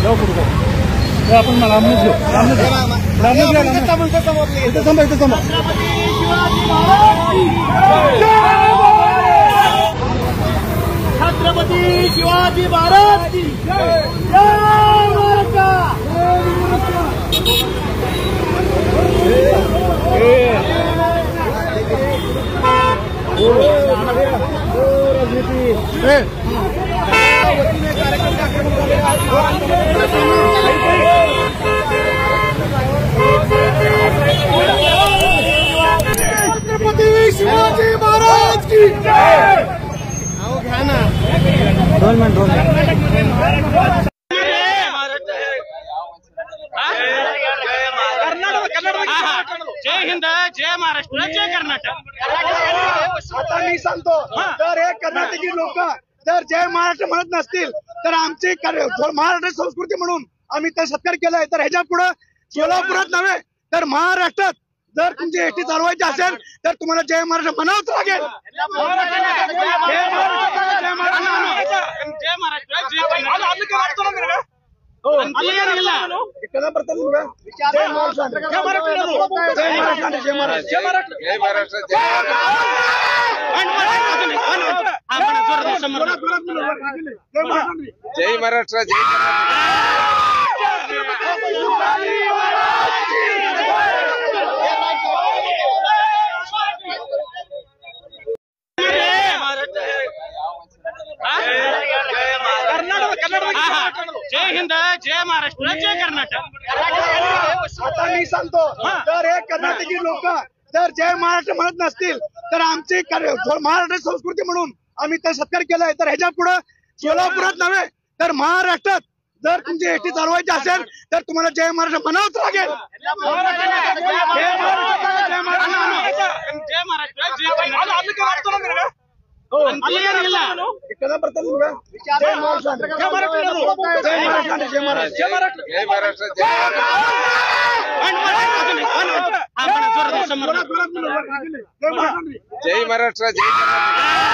जाऊ पुढे जाऊ. हे आपण लांबूनच घेऊ. लांबूनच घ्या. लांबूनच घ्या. इथं थांबा. इथं थांबा. छत्रपती शिवाजी महाराज की जय. जय महाराष्ट्र. छत्रपती शिवाजी महाराज की जय. घ्या ना 2 मिनिट. जय हिंद, जय महाराष्ट्र, जय कर्नाटक. आता मी सांगतो, तर हे कर्नाटकी लोक जर जय महाराष्ट्र म्हणत नसतील तर आमची महाराष्ट्र संस्कृती म्हणून आम्ही ते सत्कार केलाय. तर ह्याच्या पुढे सोलापुरात नव्हे तर महाराष्ट्रात जर तुमची एसटी चालवायची असेल तर तुम्हाला जय महाराष्ट्र म्हणावंच लागेल. जय महाराष्ट्र, जय कर्नाटक. जय महाराष्ट्र, जय जय हिंद, जय महाराष्ट्र, जय कर्नाटक. आता मी सांगतो, तर हे कर्नाटकी लोक जर जय महाराष्ट्र म्हणत नसतील तर आमची महाराष्ट्र संस्कृती म्हणून आम्ही ते सत्कार केलाय. तर ह्याच्या पुढे सोलापुरात नव्हे तर महाराष्ट्रात जर तुमची एसटी चालवायची असेल तर तुम्हाला जय महाराष्ट्र म्हणावंच लागेल. जय महाराष्ट्र, जय कर्नाटक. जय महाराष्ट्र, जय